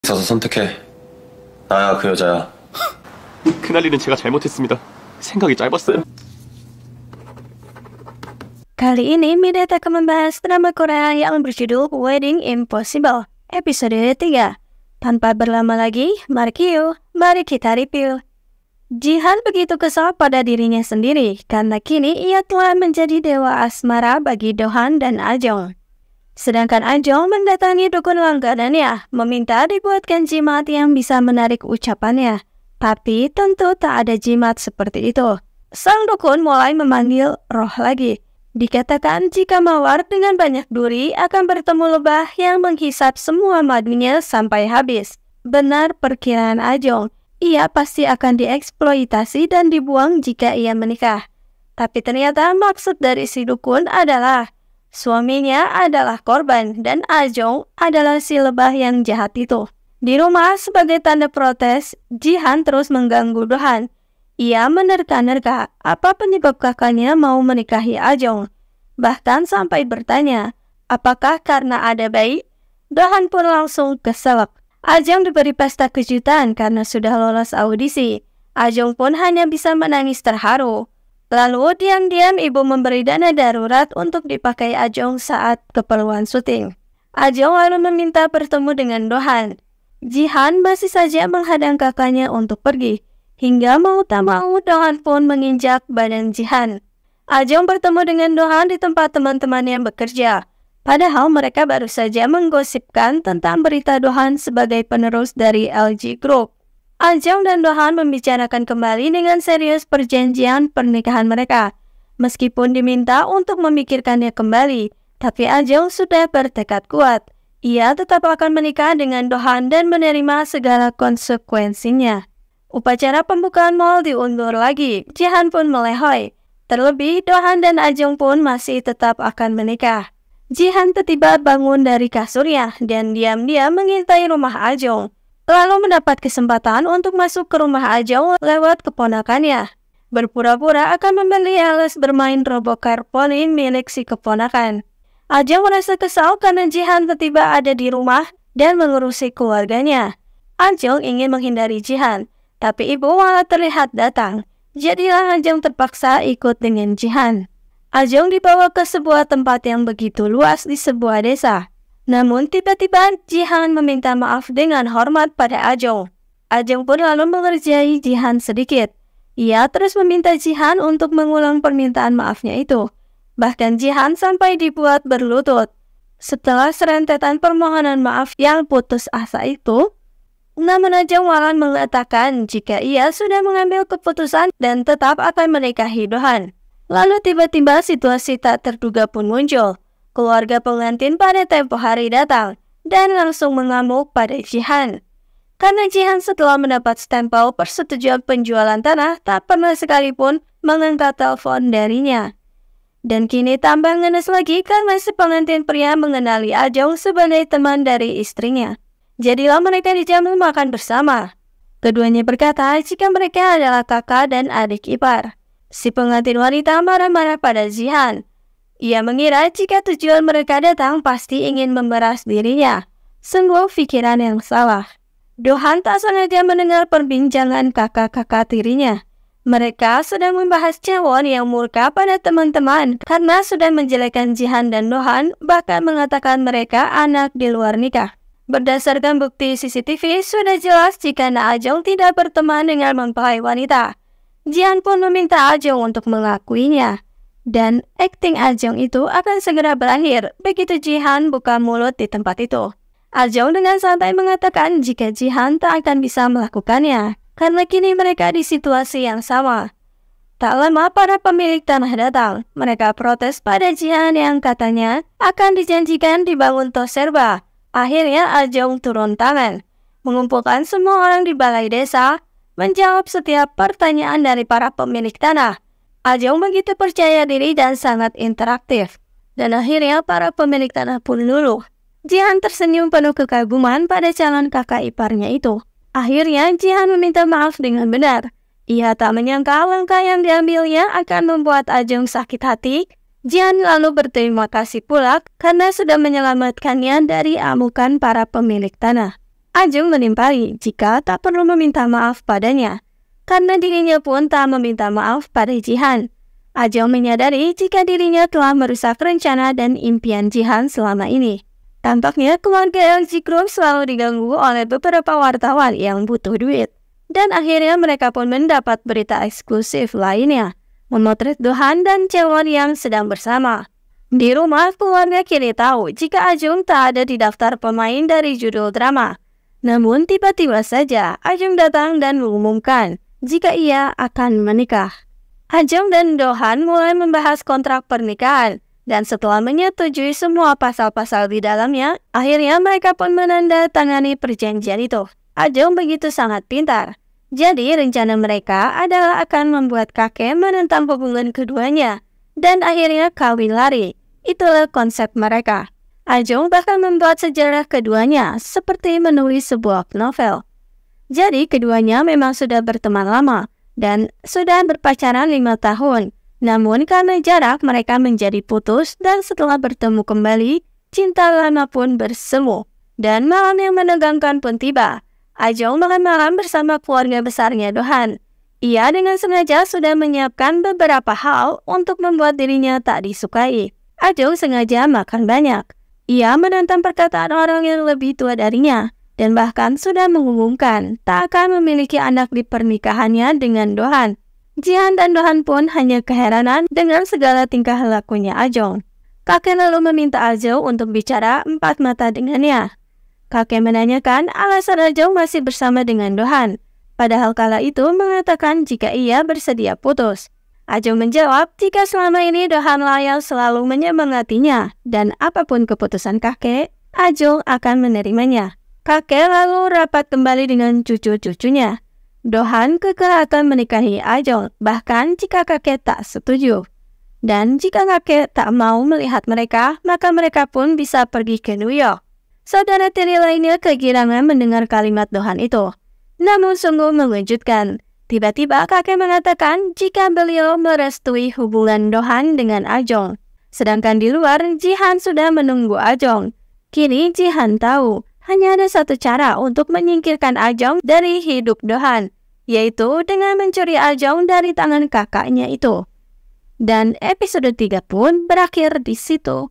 있어서 선택해. 나야 그 여자야. 그날 일은 제가 잘못했습니다. 생각이 짧았어요. Kali ini Midata akan membahas drama Korea yang berjudul Wedding Impossible, episode 3. Tanpa berlama lagi, mari kita review. Jihan begitu kesal pada dirinya sendiri karena kini ia telah menjadi dewa asmara bagi Dohan dan Ajong. Sedangkan Ajong mendatangi dukun langganannya, meminta dibuatkan jimat yang bisa menarik ucapannya. Tapi tentu tak ada jimat seperti itu. Sang dukun mulai memanggil roh lagi. Dikatakan jika mawar dengan banyak duri akan bertemu lebah yang menghisap semua madunya sampai habis. Benar perkiraan Ajong, ia pasti akan dieksploitasi dan dibuang jika ia menikah. Tapi ternyata maksud dari si dukun adalah suaminya adalah korban dan Ajong adalah si lebah yang jahat itu. Di rumah sebagai tanda protes, Jihan terus mengganggu Dohan. Ia menerka-nerka apa penyebab kakaknya mau menikahi Ajong. Bahkan sampai bertanya, apakah karena ada bayi? Dohan pun langsung keselak. Ajong diberi pesta kejutan karena sudah lolos audisi. Ajong pun hanya bisa menangis terharu. Lalu diam-diam ibu memberi dana darurat untuk dipakai Ajong saat keperluan syuting. Ajong lalu meminta bertemu dengan Dohan. Jihan masih saja menghadang kakaknya untuk pergi. Hingga mau tak mau Dohan pun menginjak badan Jihan. Ajong bertemu dengan Dohan di tempat teman-temannya bekerja. Padahal mereka baru saja menggosipkan tentang berita Dohan sebagai penerus dari LG Group. Ajong dan Dohan membicarakan kembali dengan serius perjanjian pernikahan mereka. Meskipun diminta untuk memikirkannya kembali, tapi Ajong sudah bertekad kuat. Ia tetap akan menikah dengan Dohan dan menerima segala konsekuensinya. Upacara pembukaan mall diundur lagi, Jihan pun melehoi. Terlebih, Dohan dan Ajong pun masih tetap akan menikah. Jihan tiba-tiba bangun dari kasurnya dan diam-diam mengintai rumah Ajong. Lalu mendapat kesempatan untuk masuk ke rumah Ajong lewat keponakannya. Berpura-pura akan membeli alas bermain Robocar Pony milik si keponakan. Ajong merasa kesal karena Jihan tiba-tiba ada di rumah dan mengurusi keluarganya. Ajong ingin menghindari Jihan, tapi ibu malah terlihat datang. Jadilah Ajong terpaksa ikut dengan Jihan. Ajong dibawa ke sebuah tempat yang begitu luas di sebuah desa. Namun tiba-tiba Jihan meminta maaf dengan hormat pada Ajong. Ajong pun lalu mengerjai Jihan sedikit. Ia terus meminta Jihan untuk mengulang permintaan maafnya itu. Bahkan Jihan sampai dibuat berlutut. Setelah serentetan permohonan maaf yang putus asa itu, namun Ajong malah mengatakan jika ia sudah mengambil keputusan dan tetap akan menikahi Dohan. Lalu tiba-tiba situasi tak terduga pun muncul. Keluarga pengantin pada tempo hari datang dan langsung mengamuk pada Jihan. Karena Jihan setelah mendapat stempel persetujuan penjualan tanah tak pernah sekalipun mengangkat telepon darinya. Dan kini tambah ngenes lagi karena si pengantin pria mengenali Ajong sebagai teman dari istrinya. Jadilah mereka dijamu makan bersama. Keduanya berkata jika mereka adalah kakak dan adik ipar. Si pengantin wanita marah-marah pada Jihan. Ia mengira jika tujuan mereka datang pasti ingin memeras dirinya. Sungguh pikiran yang salah. Dohan tak sengaja mendengar perbincangan kakak-kakak tirinya. Mereka sedang membahas Cewon yang murka pada teman-teman karena sudah menjelekkan Jihan dan Dohan, bahkan mengatakan mereka anak di luar nikah. Berdasarkan bukti CCTV, sudah jelas jika Ajong tidak berteman dengan mempelai wanita. Jihan pun meminta Ajong untuk mengakuinya. Dan akting Ajong itu akan segera berakhir begitu Jihan buka mulut di tempat itu. Ajong dengan santai mengatakan jika Jihan tak akan bisa melakukannya, karena kini mereka di situasi yang sama. Tak lama para pemilik tanah datang. Mereka protes pada Jihan yang katanya akan dijanjikan dibangun toserba. Akhirnya Ajong turun tangan, mengumpulkan semua orang di balai desa, menjawab setiap pertanyaan dari para pemilik tanah. Ajong begitu percaya diri dan sangat interaktif. Dan akhirnya para pemilik tanah pun luluh. Jihan tersenyum penuh kekaguman pada calon kakak iparnya itu. Akhirnya Jihan meminta maaf dengan benar. Ia tak menyangka langkah yang diambilnya akan membuat Ajong sakit hati. Jihan lalu berterima kasih pula karena sudah menyelamatkannya dari amukan para pemilik tanah. Ajeng menimpali jika tak perlu meminta maaf padanya, karena dirinya pun tak meminta maaf pada Jihan. Ajeng menyadari jika dirinya telah merusak rencana dan impian Jihan selama ini. Tampaknya keluarga LG Group selalu diganggu oleh beberapa wartawan yang butuh duit. Dan akhirnya mereka pun mendapat berita eksklusif lainnya, memotret Dohan dan Chaewon yang sedang bersama. Di rumah, keluarga kini tahu jika Ajung tak ada di daftar pemain dari judul drama. Namun tiba-tiba saja Ajung datang dan mengumumkan jika ia akan menikah. Ajung dan Dohan mulai membahas kontrak pernikahan, dan setelah menyetujui semua pasal-pasal di dalamnya, akhirnya mereka pun menandatangani perjanjian itu. Ajung begitu sangat pintar. Jadi rencana mereka adalah akan membuat kakek menentang hubungan keduanya, dan akhirnya kawin lari. Itulah konsep mereka. Ajung bahkan membuat sejarah keduanya seperti menulis sebuah novel. Jadi keduanya memang sudah berteman lama dan sudah berpacaran 5 tahun. Namun karena jarak mereka menjadi putus dan setelah bertemu kembali, cinta lama pun bersemu. Dan malam yang menegangkan pun tiba. Ajung makan malam bersama keluarga besarnya Dohan. Ia dengan sengaja sudah menyiapkan beberapa hal untuk membuat dirinya tak disukai. Ajung sengaja makan banyak. Ia menentang perkataan orang yang lebih tua darinya, dan bahkan sudah mengumumkan tak akan memiliki anak di pernikahannya dengan Dohan. Jihan dan Dohan pun hanya keheranan dengan segala tingkah lakunya Ajung. Kakek lalu meminta Ajung untuk bicara empat mata dengannya. Kakek menanyakan alasan Ajung masih bersama dengan Dohan, padahal kala itu mengatakan jika ia bersedia putus. Ajung menjawab jika selama ini Dohan yang selalu menyemangatinya dan apapun keputusan kakek, Ajung akan menerimanya. Kakek lalu rapat kembali dengan cucu-cucunya. Dohan kekeh akan menikahi Ajung bahkan jika kakek tak setuju. Dan jika kakek tak mau melihat mereka, maka mereka pun bisa pergi ke New York. Saudara tiri lainnya kegirangan mendengar kalimat Dohan itu. Namun sungguh mengejutkan. Tiba-tiba kakek mengatakan jika beliau merestui hubungan Dohan dengan Ajung. Sedangkan di luar, Jihan sudah menunggu Ajung. Kini Jihan tahu, hanya ada satu cara untuk menyingkirkan Ajung dari hidup Dohan, yaitu dengan mencuri Ajung dari tangan kakaknya itu. Dan episode 3 pun berakhir di situ.